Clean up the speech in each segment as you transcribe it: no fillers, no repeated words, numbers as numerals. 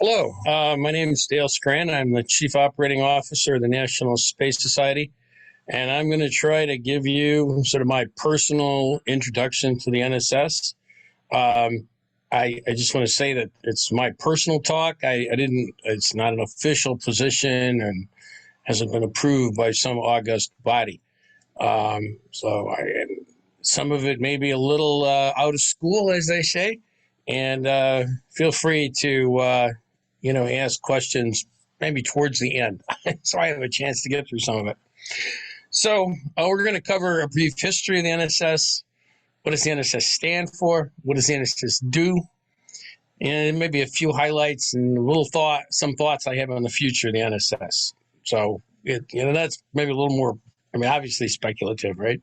Hello, my name is Dale Skran. I'm the Chief Operating Officer of the National Space Society, and I'm going to try to give you sort of my personal introduction to the NSS. Um, I just want to say that it's my personal talk. It's not an official position and hasn't been approved by some august body. Some of it may be a little out of school, as they say, and feel free to ask questions maybe towards the end, so I have a chance to get through some of it. So we're going to cover a brief history of the NSS. What does the NSS stand for? What does the NSS do? And maybe a few highlights and some thoughts I have on the future of the NSS. So that's maybe a little more. Obviously speculative, right?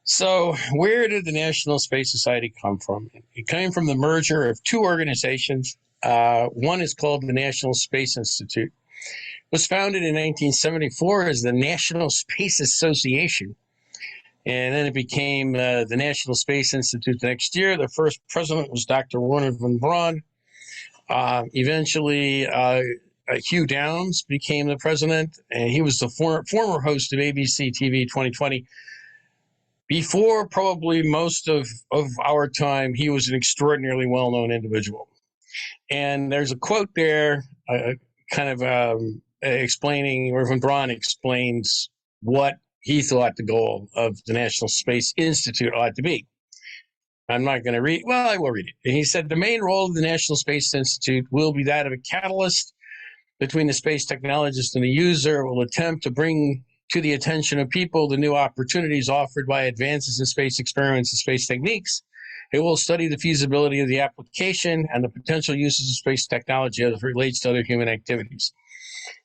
So where did the National Space Society come from? It came from the merger of two organizations. One is called the National Space Institute. It was founded in 1974 as the National Space Association. And then it became the National Space Institute the next year. The first president was Dr. Wernher von Braun. Eventually, Hugh Downs became the president, and he was the former host of ABC TV 2020. Before probably most of our time, he was an extraordinarily well-known individual. And there's a quote there explaining, where von Braun explains what he thought the goal of the National Space Institute ought to be. I'm not going to read. Well, I will read it. And he said, the main role of the National Space Institute will be that of a catalyst between the space technologist and the user. It will attempt to bring to the attention of people the new opportunities offered by advances in space experiments and space techniques. It will study the feasibility of the application and the potential uses of space technology as it relates to other human activities.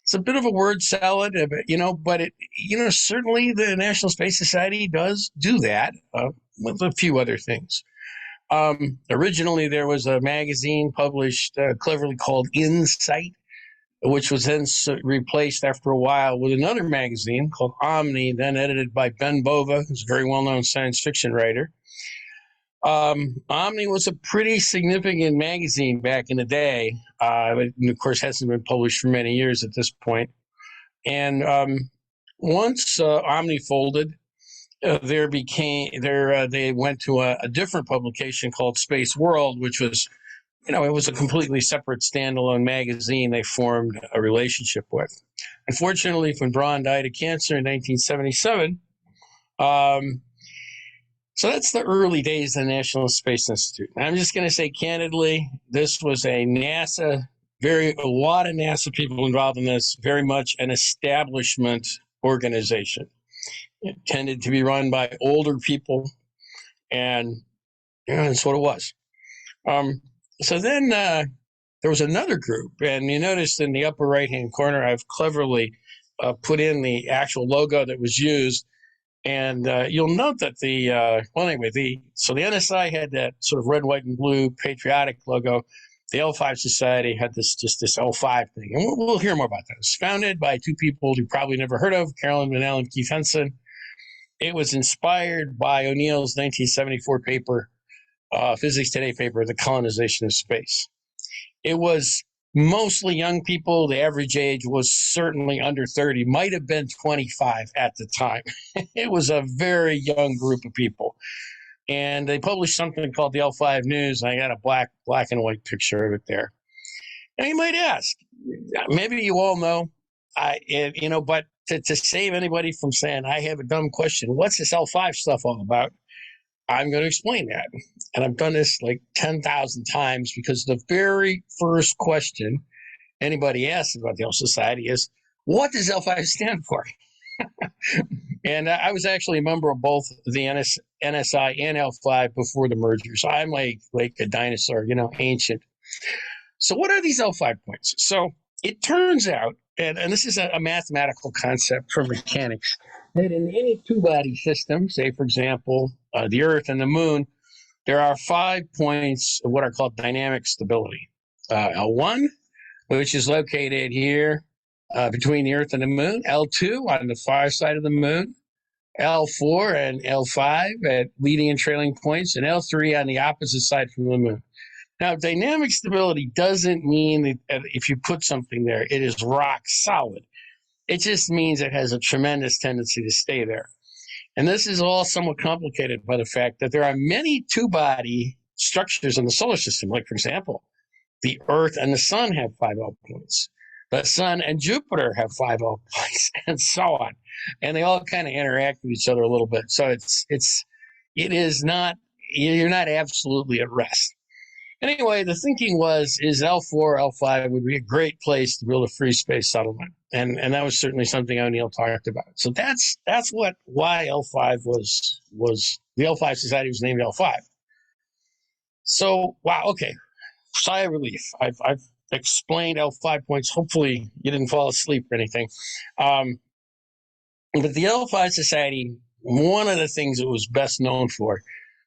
It's a bit of a word salad, but certainly the National Space Society does do that with a few other things. Originally, there was a magazine published cleverly called Insight, which was then replaced after a while with another magazine called Omni, then edited by Ben Bova, who's a very well-known science fiction writer. Omni was a pretty significant magazine back in the day, but of course hasn't been published for many years at this point. And once Omni folded, they went to a different publication called Space World, which was, it was a completely separate standalone magazine they formed a relationship with. Unfortunately, von Braun died of cancer in 1977. So that's the early days of the National Space Institute. And I'm just going to say candidly, this was a lot of NASA people involved in this, very much an establishment organization. It tended to be run by older people, and that's what it was. So then there was another group, and you notice in the upper right-hand corner, I've cleverly put in the actual logo that was used. And you'll note that the NSI had that sort of red, white, and blue patriotic logo. The L5 Society had this L5 thing. And we'll hear more about that. It was founded by two people you probably never heard of, Carolyn Manel and Keith Henson. It was inspired by O'Neill's 1974 paper, Physics Today paper, The Colonization of Space. It was mostly young people. The average age was certainly under 30, might have been 25 at the time. It was a very young group of people. And they published something called the L5 News. I got a black and white picture of it there. And you might ask, maybe you all know, but to save anybody from saying, I have a dumb question, what's this L5 stuff all about? I'm going to explain that. And I've done this like 10,000 times because the very first question anybody asks about the L Society is, what does L5 stand for? And I was actually a member of both the NSI and L5 before the merger. So I'm like a dinosaur, ancient. So what are these L5 points? So it turns out, and this is a mathematical concept for mechanics, that in any two-body system, say, for example, the Earth and the Moon, there are 5 points of what are called dynamic stability. L1, which is located here between the Earth and the Moon. L2 on the far side of the Moon. L4 and L5 at leading and trailing points. And L3 on the opposite side from the Moon. Now, dynamic stability doesn't mean that if you put something there, it is rock solid. It just means it has a tremendous tendency to stay there. And this is all somewhat complicated by the fact that there are many two-body structures in the solar system. Like, for example, the Earth and the Sun have 5L points. The Sun and Jupiter have 5L points, and so on. And they all kind of interact with each other a little bit. So it is not, you're not absolutely at rest. Anyway, the thinking is L4, L5 would be a great place to build a free space settlement. And that was certainly something O'Neill talked about. So that's why L5 was the L5 Society was named L5. So, wow, okay. Sigh of relief. I've explained L5 points. Hopefully you didn't fall asleep or anything. But the L5 Society, one of the things it was best known for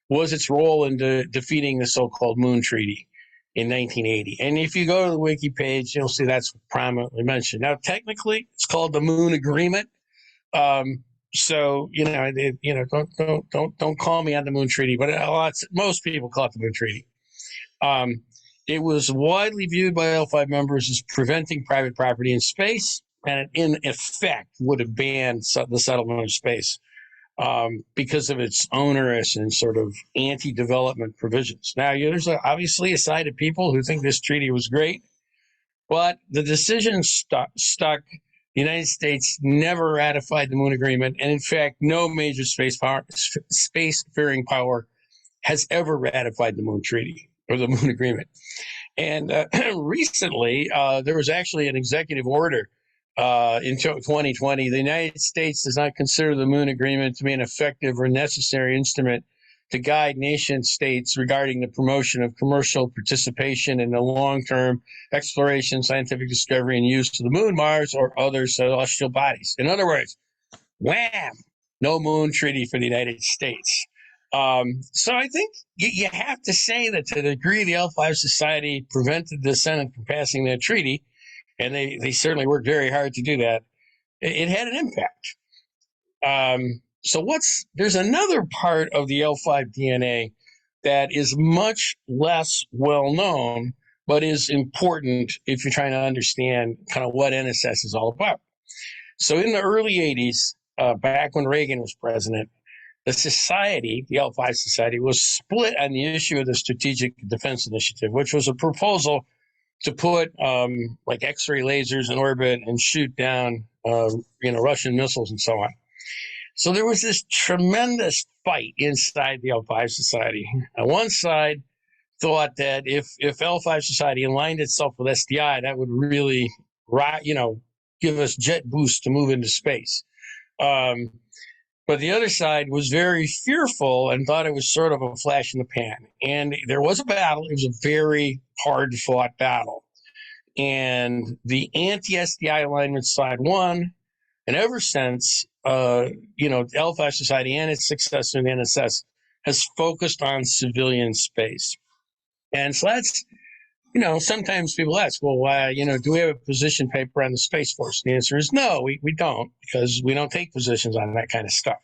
was its role in defeating the so-called Moon Treaty in 1980. And if you go to the wiki page, you'll see that's prominently mentioned. Now, technically, it's called the Moon Agreement. So don't call me on the Moon Treaty, but most people call it the Moon Treaty. It was widely viewed by L5 members as preventing private property in space, and in effect would have banned the settlement of space. Because of its onerous and sort of anti-development provisions. Now, there's obviously a side of people who think this treaty was great, but the decision stuck. The United States never ratified the Moon Agreement, and in fact, no major spacefaring power has ever ratified the Moon Treaty or the Moon Agreement. And recently, there was actually an executive order in 2020, the United States does not consider the Moon Agreement to be an effective or necessary instrument to guide nation states regarding the promotion of commercial participation in the long-term exploration, scientific discovery, and use of the Moon, Mars, or other celestial bodies. In other words, wham, no Moon Treaty for the United States. So I think you have to say that to the degree the L5 Society prevented the Senate from passing that treaty, and they certainly worked very hard to do that, it had an impact. So there's another part of the L5 DNA that is much less well known, but is important if you're trying to understand kind of what NSS is all about. So in the early 80s, back when Reagan was president, the society, the L5 Society, was split on the issue of the Strategic Defense Initiative, which was a proposal to put like X-ray lasers in orbit and shoot down Russian missiles and so on. So there was this tremendous fight inside the L5 Society. One side thought that if L5 Society aligned itself with SDI, that would really give us jet boost to move into space. But the other side was very fearful and thought it was sort of a flash in the pan. And there was a battle. It was a very hard-fought battle. And the anti-SDI alignment side won. And ever since, L5 Society and its successor, the NSS, has focused on civilian space. And so that's, sometimes people ask, well, why, do we have a position paper on the Space Force? The answer is no, we don't, because we don't take positions on that kind of stuff.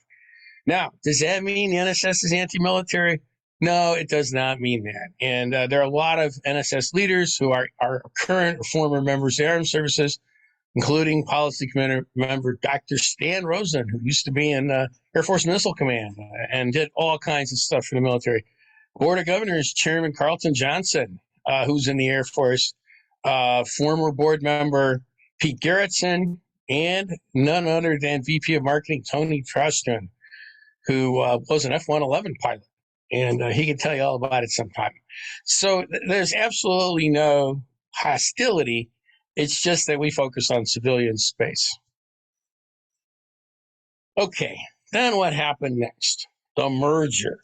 Now, does that mean the NSS is anti-military? No, it does not mean that. And there are a lot of NSS leaders who are current or former members of the Armed Services, including Policy Committee member Dr. Stan Rosen, who used to be in Air Force Missile Command and did all kinds of stuff for the military. Board of Governors Chairman Carlton Johnson, who's in the Air Force, former board member Pete Gerritsen, and none other than VP of Marketing Tony Trostran, who was an F-111 pilot. And he can tell you all about it sometime. So there's absolutely no hostility. It's just that we focus on civilian space. Okay, then what happened next? The merger.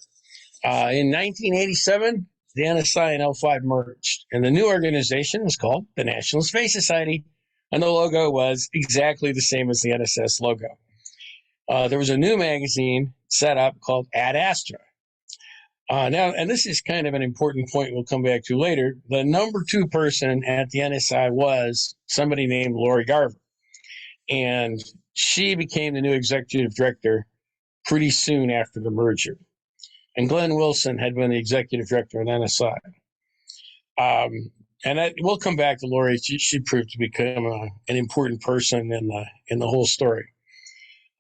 In 1987, the NSI and L5 merged, and the new organization was called the National Space Society, and the logo was exactly the same as the NSS logo. There was a new magazine set up called Ad Astra. Now, and this is kind of an important point we'll come back to later. The number 2 person at the NSI was somebody named Lori Garver, and she became the new executive director pretty soon after the merger. And Glenn Wilson had been the executive director at NSI. And we'll come back to Lori. She proved to become an important person in the whole story.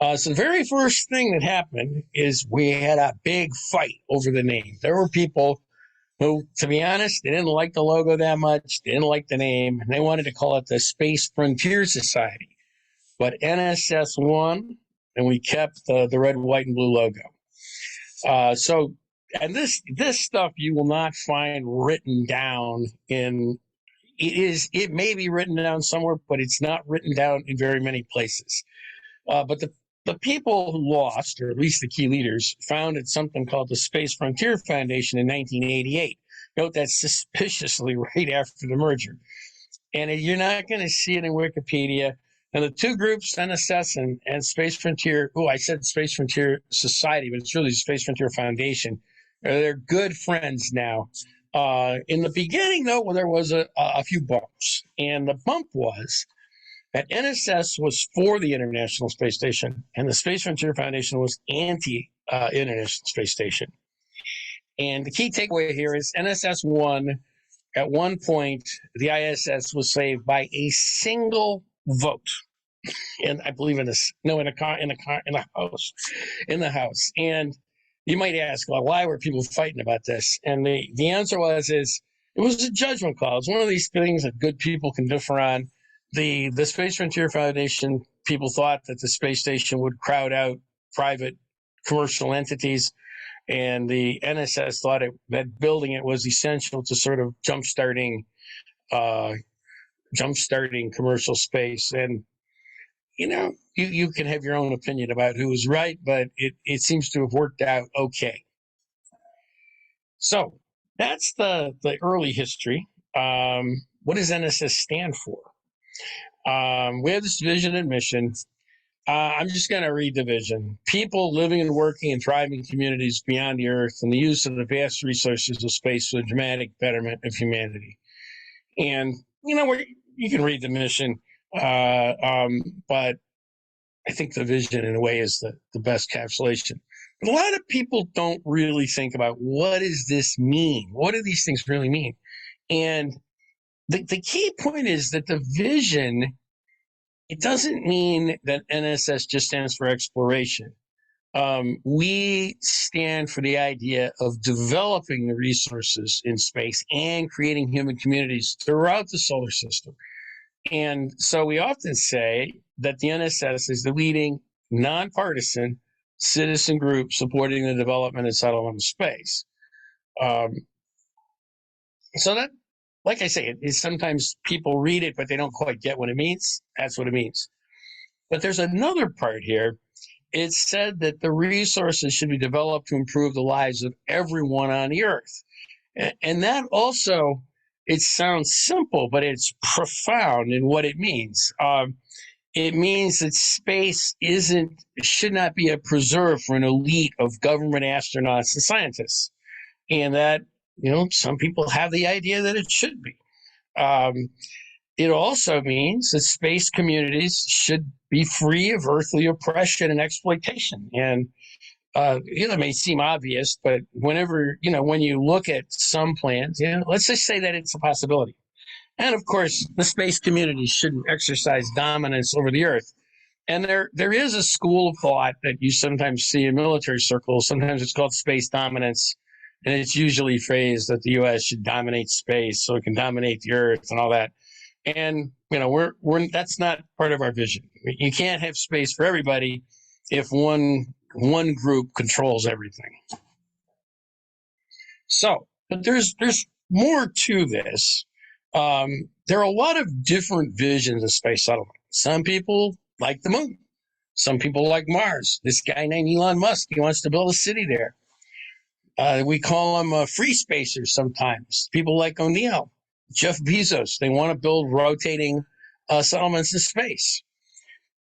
So the very first thing that happened is we had a big fight over the name. There were people who, to be honest, they didn't like the logo that much. They didn't like the name, and they wanted to call it the Space Frontier Society. But NSS won, and we kept the red, white, and blue logo. And this stuff you will not find written down in. It may be written down somewhere, but it's not written down in very many places. But the people who lost, or at least the key leaders, founded something called the Space Frontier Foundation in 1988. Note that's suspiciously right after the merger. And you're not going to see it in Wikipedia. And the two groups, NSS and Space Frontier, I said Space Frontier Society, but it's really Space Frontier Foundation. They're good friends now. In the beginning, though, there was a few bumps. And the bump was that NSS was for the International Space Station, and the Space Frontier Foundation was anti-International Space Station. And the key takeaway here is NSS won. At one point, the ISS was saved by a single vote, and I believe in the House. And you might ask, well, why were people fighting about this? And the answer it was a judgment call. It's one of these things that good people can differ on. The Space Frontier Foundation people thought that the space station would crowd out private commercial entities, and the NSS thought that building it was essential to sort of jumpstarting commercial space. And you can have your own opinion about who was right, but it seems to have worked out okay. So that's the early history. What does NSS stand for? We have this vision and mission. I'm just going to read the vision. People living and working in thriving communities beyond the Earth, and the use of the vast resources of space for the dramatic betterment of humanity. And, you can read the mission, but I think the vision, in a way, is the best encapsulation. But a lot of people don't really think about, what does this mean? What do these things really mean? And the key point is that the vision, it doesn't mean that NSS just stands for exploration. We stand for the idea of developing the resources in space and creating human communities throughout the solar system. And so we often say that the NSS is the leading nonpartisan citizen group supporting the development and settlement of space. So that, like I say, sometimes people read it, but they don't quite get what it means. That's what it means. But there's another part here. It's said that the resources should be developed to improve the lives of everyone on the Earth. And that also, it sounds simple, but it's profound in what it means. It means that space should not be a preserve for an elite of government astronauts and scientists. And that, some people have the idea that it should be. It also means that space communities should be free of earthly oppression and exploitation. And, it may seem obvious, but when you look at some plans, let's just say that it's a possibility. And of course, the space community shouldn't exercise dominance over the Earth. And there is a school of thought that you sometimes see in military circles. Sometimes it's called space dominance. And it's usually phrased that the U.S. should dominate space so it can dominate the Earth and all that. And, that's not part of our vision. You can't have space for everybody if one group controls everything. So, but there's more to this. There are a lot of different visions of space settlement. Some people like the moon. Some people like Mars. This guy named Elon Musk, he wants to build a city there. We call them free spacers sometimes. People like O'Neill, Jeff Bezos, they want to build rotating settlements in space.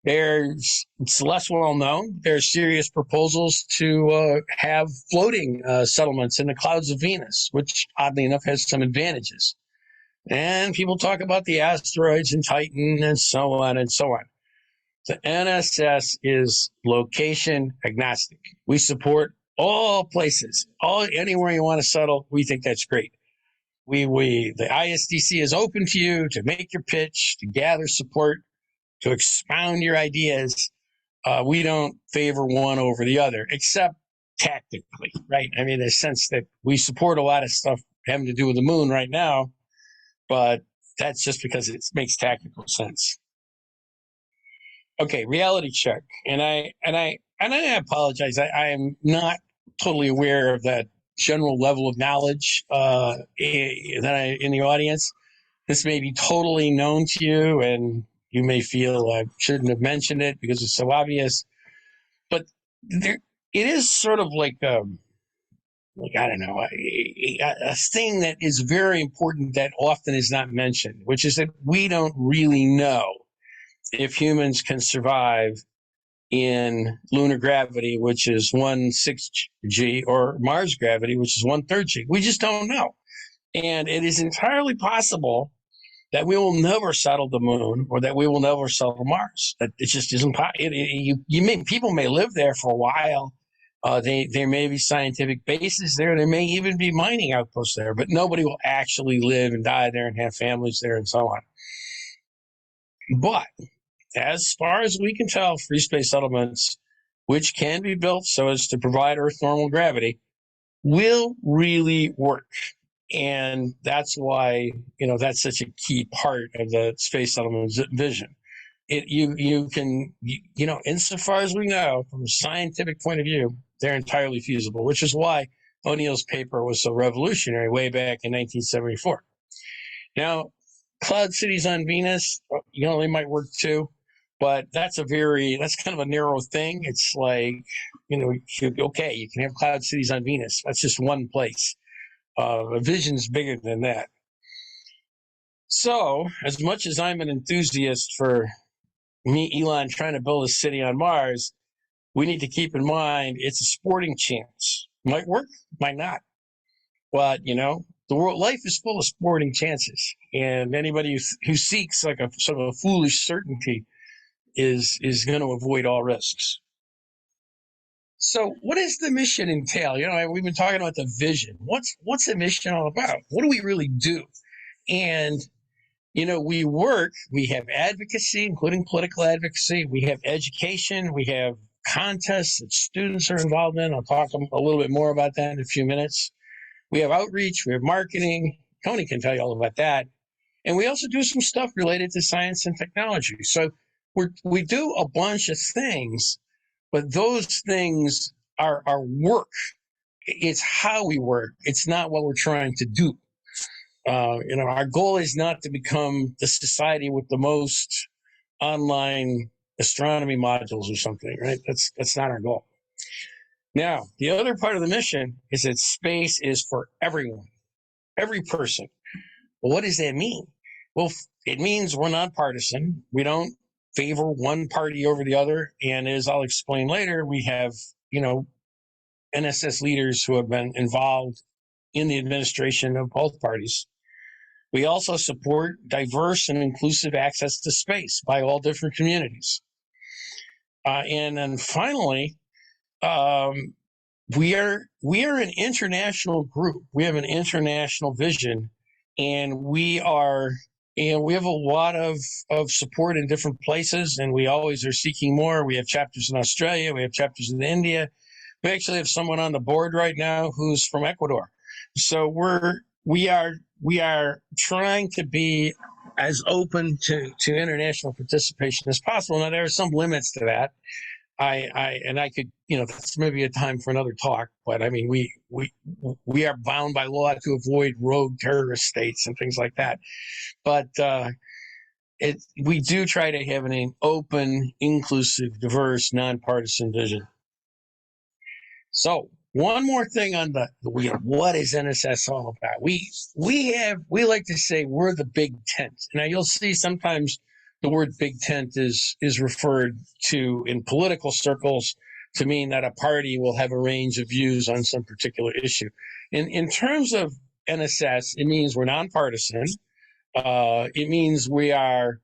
It's less well known. There's serious proposals to have floating settlements in the clouds of Venus, which oddly enough has some advantages. And people talk about the asteroids and Titan and so on and so on. The NSS is location agnostic. We support all places, anywhere you want to settle. We think that's great. the ISDC is open to you to make your pitch, to gather support, to expound your ideas. We don't favor one over the other, except tactically, right? I mean, in the sense that we support a lot of stuff having to do with the moon right now, but that's just because it makes tactical sense. Okay, reality check, and I apologize. I am not totally aware of that general level of knowledge in the audience. This may be totally known to you, and you may feel I shouldn't have mentioned it because it's so obvious. But there, it is sort of like I don't know, a thing that is very important that often is not mentioned, which is that we don't really know if humans can survive in lunar gravity, which is 1/6G, or Mars gravity, which is 1/3G. We just don't know. And it is entirely possible that we will never settle the moon, or that we will never settle Mars. That it just isn't possible. People may live there for a while. There may be scientific bases there. There may even be mining outposts there, but nobody will actually live and die there and have families there and so on. But as far as we can tell, free space settlements, which can be built so as to provide Earth normal gravity, will really work. And that's why, that's such a key part of the space settlement vision. You can, insofar as we know, from a scientific point of view, they're entirely feasible, which is why O'Neill's paper was so revolutionary way back in 1974. Now, cloud cities on Venus, they might work too, but that's kind of a narrow thing. It's like, okay, you can have cloud cities on Venus. That's just one place. A vision's bigger than that. So, as much as I'm an enthusiast for Elon trying to build a city on Mars, we need to keep in mind it's a sporting chance. Might work, might not. But, life is full of sporting chances. And anybody who seeks like a sort of a foolish certainty is going to avoid all risks. So what does the mission entail? We've been talking about the vision. What's the mission all about? What do we really do? And, we have advocacy, including political advocacy. We have education. We have contests that students are involved in. I'll talk a little bit more about that in a few minutes. We have outreach. We have marketing. Tony can tell you all about that. And we also do some stuff related to science and technology. So we do a bunch of things, but those things are our work. It's how we work. It's not what we're trying to do. Our goal is not to become the society with the most online astronomy modules or something, right? That's not our goal. Now, the other part of the mission is that space is for everyone, every person. Well, what does that mean? Well, it means we're nonpartisan. We don't favor one party over the other. And as I'll explain later, we have, NSS leaders who have been involved in the administration of both parties. We also support diverse and inclusive access to space by all different communities. And then finally, we are an international group. We have an international vision, and we have a lot of support in different places, and we always are seeking more. We have chapters in Australia. We have chapters in India. We actually have someone on the board right now who's from Ecuador. So we are trying to be as open to international participation as possible. Now, there are some limits to that. I could, that's maybe a time for another talk, but I mean, we are bound by law to avoid rogue terrorist states and things like that. But we do try to have an open, inclusive, diverse, nonpartisan vision. So one more thing on what is NSS all about? We like to say we're the big tent. Now you'll see sometimes the word big tent is referred to in political circles to mean that a party will have a range of views on some particular issue. In terms of NSS, it means we're nonpartisan. It means we are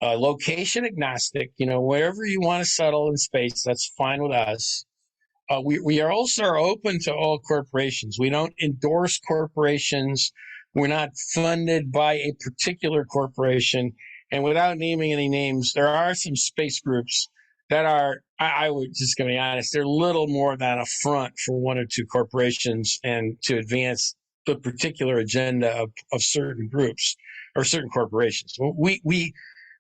location agnostic. Wherever you want to settle in space, that's fine with us. We are also open to all corporations. We don't endorse corporations. We're not funded by a particular corporation. And without naming any names, there are some space groups that are, I would just going to be honest, they're little more than a front for one or two corporations and to advance the particular agenda of certain groups or certain corporations.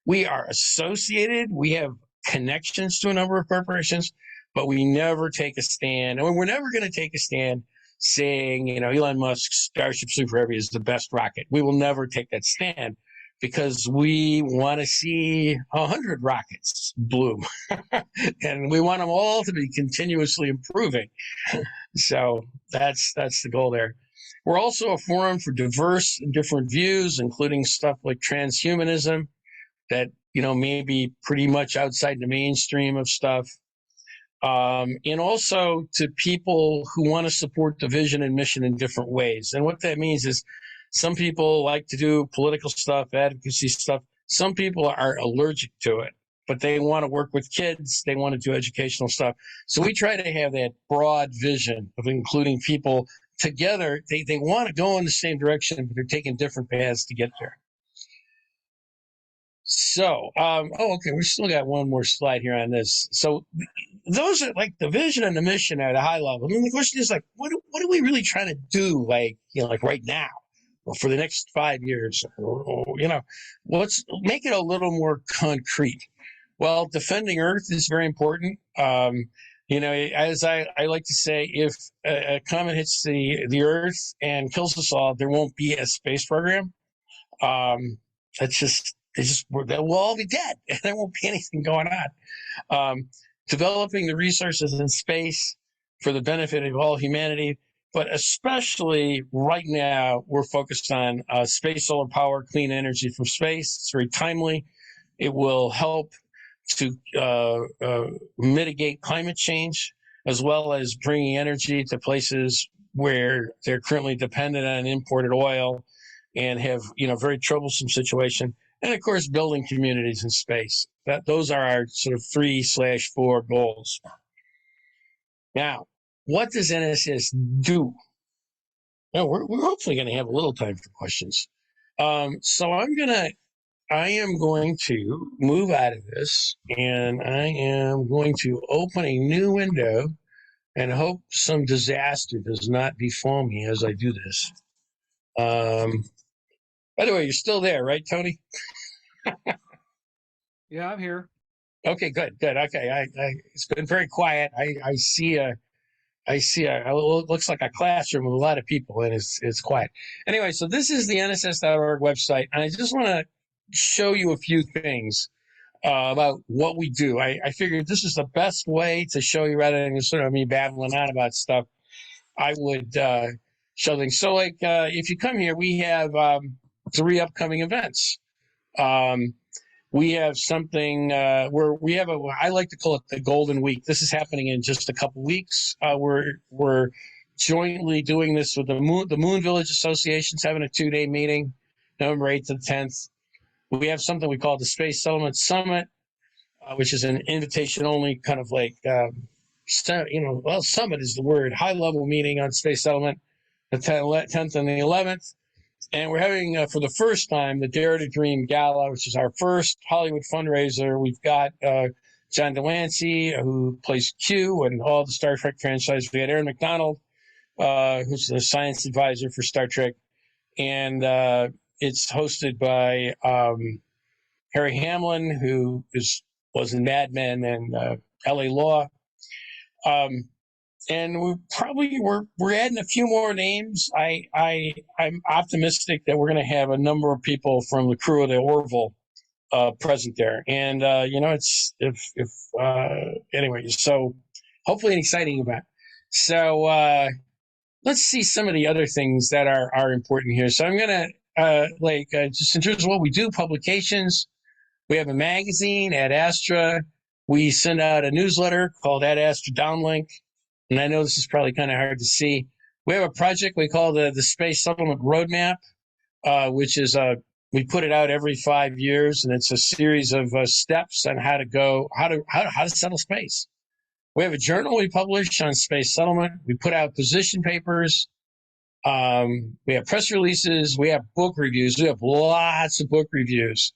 We are associated. We have connections to a number of corporations, but we never take a stand. And we're never going to take a stand saying, Elon Musk's Starship Super Heavy is the best rocket. We will never take that stand because we want to see 100 rockets bloom. And we want them all to be continuously improving. So that's the goal there. We're also a forum for diverse and different views, including stuff like transhumanism that, may be pretty much outside the mainstream of stuff. And also to people who want to support the vision and mission in different ways. And what that means is some people like to do political stuff, advocacy stuff. Some people are allergic to it, but they want to work with kids. They want to do educational stuff. So we try to have that broad vision of including people together. They want to go in the same direction, but they're taking different paths to get there. So, okay, we still got one more slide here on this. So those are like the vision and the mission at a high level. I mean, the question is like, what are we really trying to do? Like right now or for the next 5 years, let's make it a little more concrete. Well, defending Earth is very important. As I like to say, if a comet hits the Earth and kills us all, there won't be a space program. We'll all be dead. There won't be anything going on. Developing the resources in space for the benefit of all humanity, but especially right now, we're focused on space solar power, clean energy from space. It's very timely. It will help to mitigate climate change, as well as bringing energy to places where they're currently dependent on imported oil and have, very troublesome situation. And of course, building communities in space. Those are our sort of 3/4 goals. Now, what does NSS do? Now, we're hopefully going to have a little time for questions. So I am going to move out of this, and I am going to open a new window and hope some disaster does not befall me as I do this. By the way, you're still there, right, Tony? Yeah, I'm here. Okay, good. Okay, it's been very quiet. I see it looks like a classroom with a lot of people, and it's quiet. Anyway, so this is the NSS.org website, and I just want to show you a few things about what we do. I figured this is the best way to show you rather than sort of me babbling on about stuff. I would show things. So, like, if you come here, we have 3 upcoming events. We have something where we have I like to call it the Golden Week. This is happening in just a couple weeks. We're jointly doing this with the Moon Village Association's having a 2-day meeting, November 8th to the 10th. We have something we call the Space Settlement Summit, which is an invitation-only kind of like, summit is the word, high-level meeting on space settlement, the 10th and the 11th. And we're having, for the first time, the Dare to Dream Gala, which is our first Hollywood fundraiser. We've got John Delancey, who plays Q and all the Star Trek franchise. We had Aaron McDonald, who's the science advisor for Star Trek. And it's hosted by Harry Hamlin, who was in Mad Men and L.A. Law. And we're adding a few more names. I'm optimistic that we're going to have a number of people from the crew of the Orville present there. And anyway, so hopefully an exciting event. So let's see some of the other things that are important here. So I'm going to just in terms of what we do, publications. We have a magazine, Ad Astra. We send out a newsletter called Ad Astra Downlink. And I know this is probably kind of hard to see. We have a project we call the Space Settlement Roadmap, which is we put it out every 5 years, and it's a series of steps on how to settle space. We have a journal we publish on space settlement. We put out position papers. We have press releases. We have book reviews. We have lots of book reviews,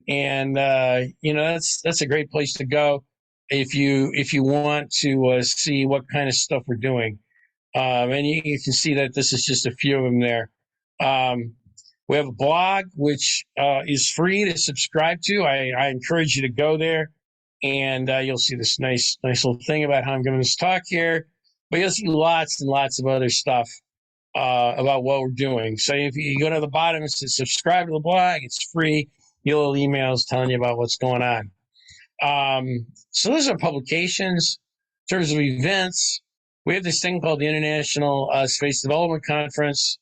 and that's a great place to go if you want to see what kind of stuff we're doing. And you can see that this is just a few of them there. We have a blog which is free to subscribe to. I encourage you to go there, and you'll see this nice little thing about how I'm giving this talk here. But you'll see lots and lots of other stuff about what we're doing. So if you go to the bottom and say subscribe to the blog, it's free. You'll have emails telling you about what's going on. So those are publications. In terms of events, we have this thing called the International Space Development Conference.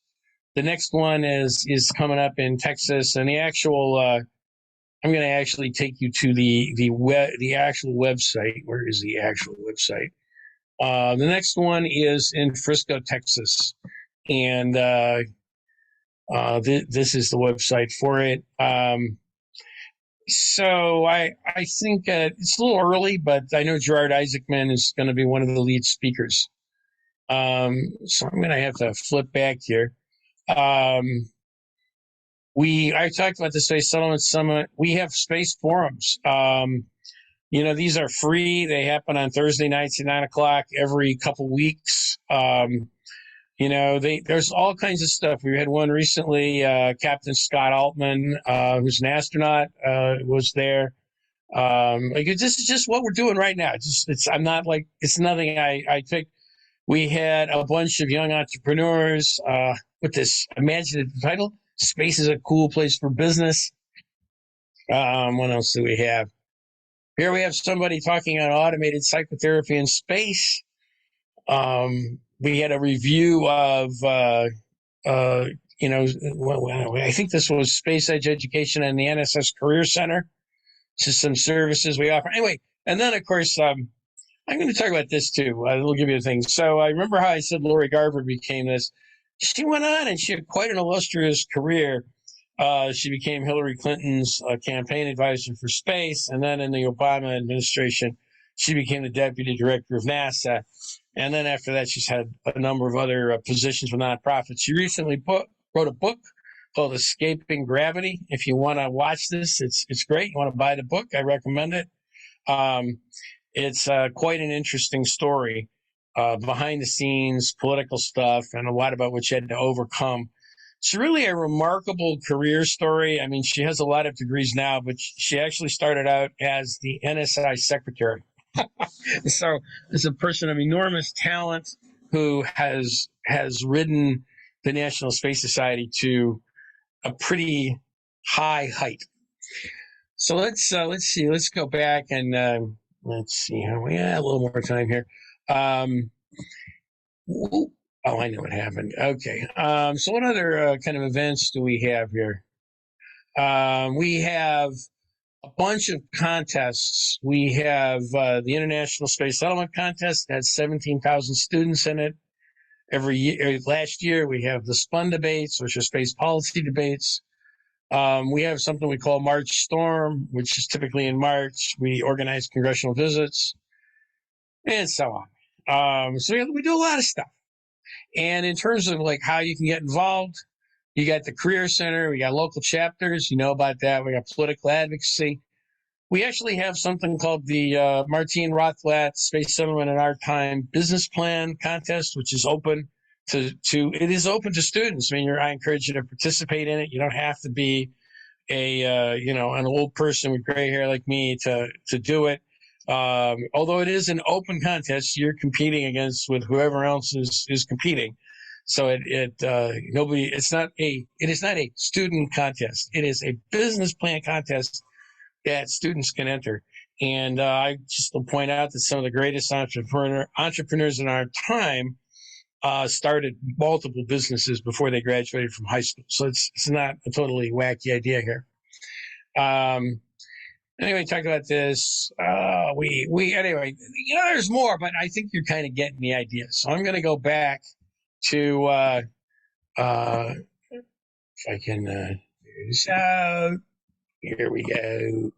The next one is coming up in Texas, and the actual I'm going to actually take you to the actual website. Where is the actual website? The next one is in Frisco, Texas, and this is the website for it. So I think it's a little early, but I know Gerard Isaacman is going to be one of the lead speakers. So I'm going to have to flip back here. I talked about the Space Settlement Summit. We have space forums. These are free. They happen on Thursday nights at 9:00 every couple weeks. There's all kinds of stuff. We had one recently. Captain Scott Altman, who's an astronaut, was there. This is just what we're doing right now. It's nothing I picked. We had a bunch of young entrepreneurs with this imaginative title, Space is a Cool Place for Business. What else do we have? Here we have somebody talking on automated psychotherapy in space. We had a review of, I think this was Space Age Education and the NSS Career Center. This is some services we offer. Anyway, and then, of course, I'm going to talk about this, too. We'll give you a thing. So I remember how I said Lori Garver became this. She went on, and she had quite an illustrious career. She became Hillary Clinton's campaign advisor for space, and then in the Obama administration, she became the deputy director of NASA. And then after that, she's had a number of other positions with nonprofits. She recently wrote a book called Escaping Gravity. If you want to watch this, it's great. You want to buy the book, I recommend it. It's quite an interesting story, behind the scenes, political stuff, and a lot about what she had to overcome. It's really a remarkable career story. I mean, she has a lot of degrees now, but she actually started out as the NSI secretary. So it's a person of enormous talent who has ridden the National Space Society to a pretty high height. So let's see. Let's go back and let's see how we have a little more time here. Oh, I know what happened. Okay. So what other kind of events do we have here? We have a bunch of contests. We have the International Space Settlement Contest that has 17,000 students in it every year. Last year, we have the SPUN debates, which are space policy debates. We have something we call March Storm, which is typically in March. We organize congressional visits and so on. So we do a lot of stuff. And in terms of like how you can get involved, you got the Career Center, we got local chapters, you know about that. We got political advocacy. We actually have something called the Martine Rothblatt Space Settlement in Our Time Business Plan Contest, which is open it is open to students. I mean, I encourage you to participate in it. You don't have to be an old person with gray hair like me to do it. Although it is an open contest, you're competing with whoever else is competing. So it is not a student contest. It is a business plan contest that students can enter. And I just will point out that some of the greatest entrepreneurs in our time started multiple businesses before they graduated from high school. So it's not a totally wacky idea here. Anyway, talk about this. Anyway, there's more, but I think you're kind of getting the idea. So I'm going to go back to, if I can figure this out. Here we go.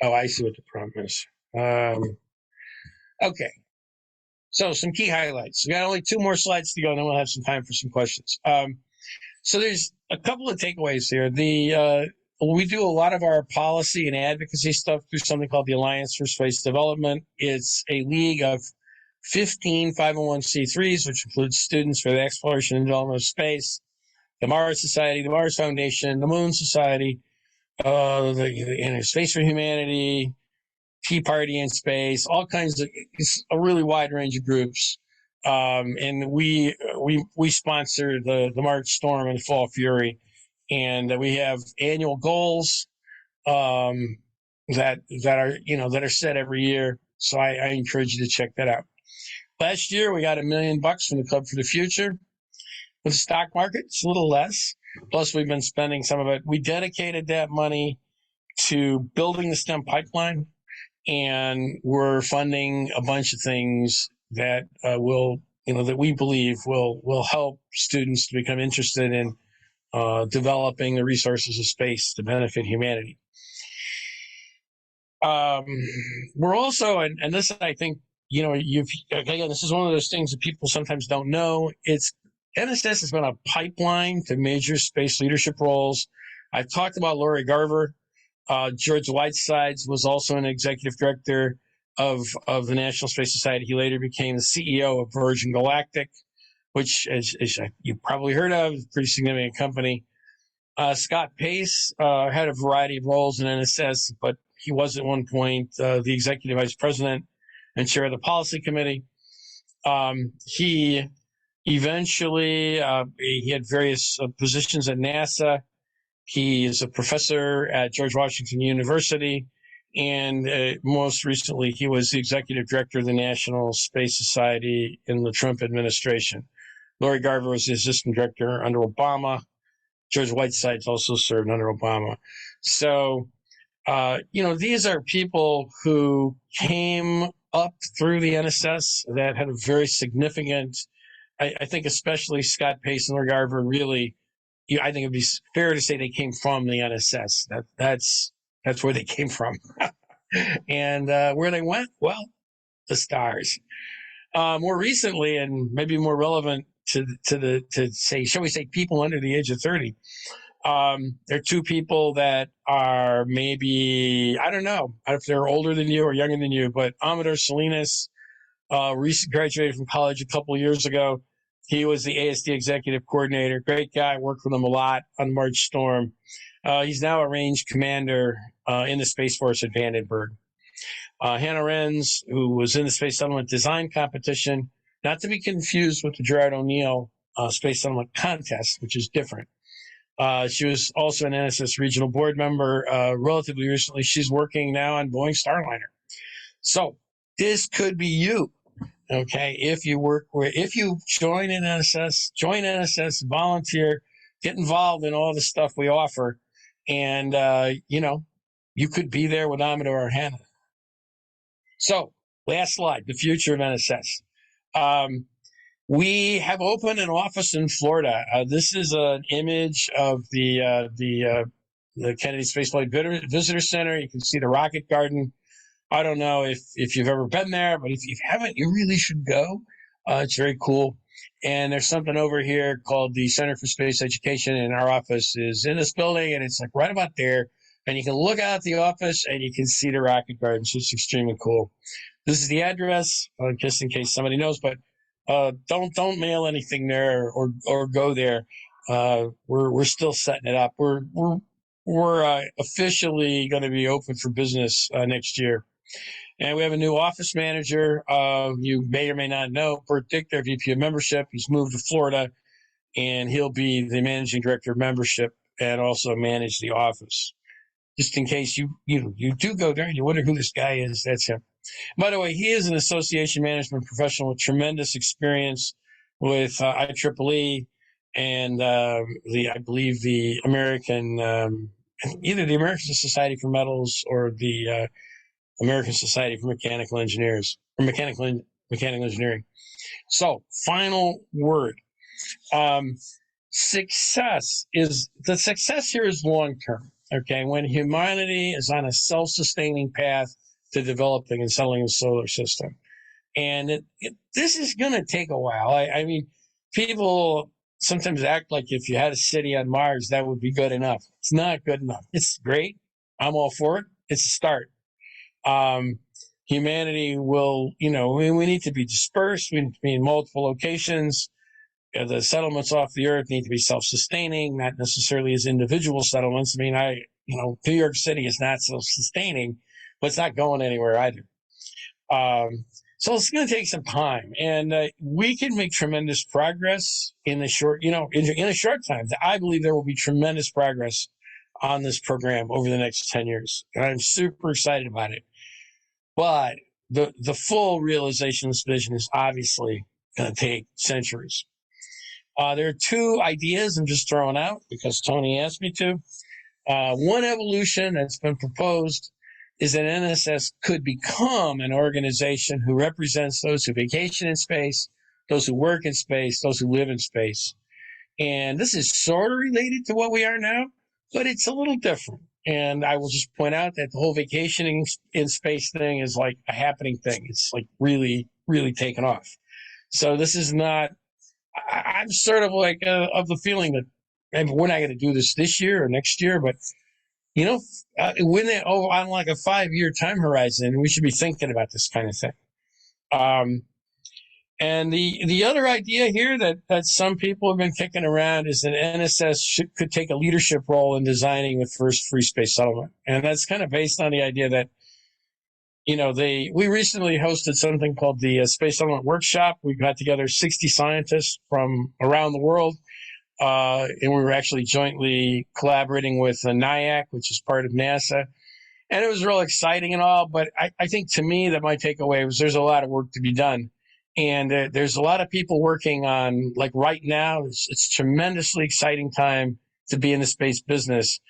Oh, I see what the problem is. Okay. So some key highlights. We got only 2 more slides to go, and then we'll have some time for some questions. So there's a couple of takeaways here. We do a lot of our policy and advocacy stuff through something called the Alliance for Space Development. It's a league of 15 501c3s, which includes Students for the Exploration and Development of Space, the Mars Society, the Mars Foundation, the Moon Society, the Space for Humanity, Tea Party in Space, all kinds of, it's a really wide range of groups. And we sponsor the March Storm and the Fall Fury, and we have annual goals that are set every year. So I encourage you to check that out. Last year we got $1 million from the Club for the Future. With the stock market, it's a little less. Plus, we've been spending some of it. We dedicated that money to building the STEM pipeline, and we're funding a bunch of things that that we believe will help students to become interested in developing the resources of space to benefit humanity. We're also, and this, I think, again, this is one of those things that people sometimes don't know. NSS has been a pipeline to major space leadership roles. I've talked about Lori Garver. George Whitesides was also an executive director of the National Space Society. He later became the CEO of Virgin Galactic, which, as you probably heard of, is a pretty significant company. Scott Pace had a variety of roles in NSS, but he was at one point the executive vice president and chair of the policy committee. He eventually he had various positions at NASA. He is a professor at George Washington University, and most recently he was the executive director of the National Space Society in the Trump administration. Lori Garver was the assistant director under Obama. George Whitesides also served under Obama. So, these are people who came up through the NSS that had a very significant, I think especially Scott Pace and Lori Garver really, I think it'd be fair to say they came from the NSS. That's where they came from. And where they went, well, the stars. More recently, and maybe more relevant to say, shall we say, people under the age of 30. There are 2 people that are maybe, I don't know if they're older than you or younger than you, but Amador Salinas recently graduated from college a couple of years ago. He was the ASD executive coordinator. Great guy. Worked with him a lot on March Storm. He's now a range commander in the Space Force at Vandenberg. Hannah Renz, who was in the Space Settlement Design Competition, not to be confused with the Gerard O'Neill Space Settlement Contest, which is different. She was also an NSS regional board member relatively recently. She's working now on Boeing Starliner. So this could be you. Okay, if you join NSS, volunteer, get involved in all the stuff we offer, and you could be there with Amador or Hannah. So, last slide, the future of NSS. We have opened an office in Florida. This is an image of the Kennedy Space Flight Visitor Center. You can see the rocket garden. I don't know if you've ever been there, but if you haven't, you really should go. It's very cool. And there's something over here called the Center for Space Education, and our office is in this building, and it's like right about there. And you can look out the office, and you can see the rocket garden. So it's extremely cool. This is the address, just in case somebody knows. But don't mail anything there or go there. We're still setting it up. We're officially going to be open for business next year. And we have a new office manager. You may or may not know, Bert Dichter, VP of Membership. He's moved to Florida, and he'll be the managing director of membership and also manage the office. Just in case you do go there and you wonder who this guy is, that's him. By the way, he is an association management professional with tremendous experience with IEEE and I believe the American, either the American Society for Metals or the American Society for Mechanical Engineers, or mechanical engineering. So, final word. Success here is long term. Okay, when humanity is on a self-sustaining path to developing and selling a solar system. And this is going to take a while. I mean, people sometimes act like if you had a city on Mars, that would be good enough. It's not good enough. It's great. I'm all for it. It's a start. Humanity will, we need to be dispersed. We need to be in multiple locations. The settlements off the earth need to be self-sustaining, not necessarily as individual settlements. I mean, New York City is not self-sustaining, but it's not going anywhere either. So it's going to take some time, and we can make tremendous progress in a short time. I believe there will be tremendous progress on this program over the next 10 years. And I'm super excited about it. But the full realization of this vision is obviously going to take centuries. There are two ideas I'm just throwing out because Tony asked me to. One evolution that's been proposed is that NSS could become an organization who represents those who vacation in space, those who work in space, those who live in space. And this is sort of related to what we are now, but it's a little different. And I will just point out that the whole vacationing in space thing is like a happening thing. It's like really, really taken off. So this is not, I'm sort of like of the feeling that maybe we're not going to do this year or next year, but on like a 5-year time horizon, we should be thinking about this kind of thing. And the other idea here that some people have been kicking around is that NSS could take a leadership role in designing the first free space settlement. And that's kind of based on the idea that, we recently hosted something called the Space Settlement Workshop. We got together 60 scientists from around the world. And we were actually jointly collaborating with NIAC, which is part of NASA. And it was real exciting and all, but I think to me that my takeaway was there's a lot of work to be done. And there's a lot of people working on, like right now, it's tremendously exciting time to be in the space business.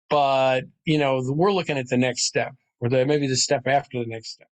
But, we're looking at the next step, or maybe the step after the next step.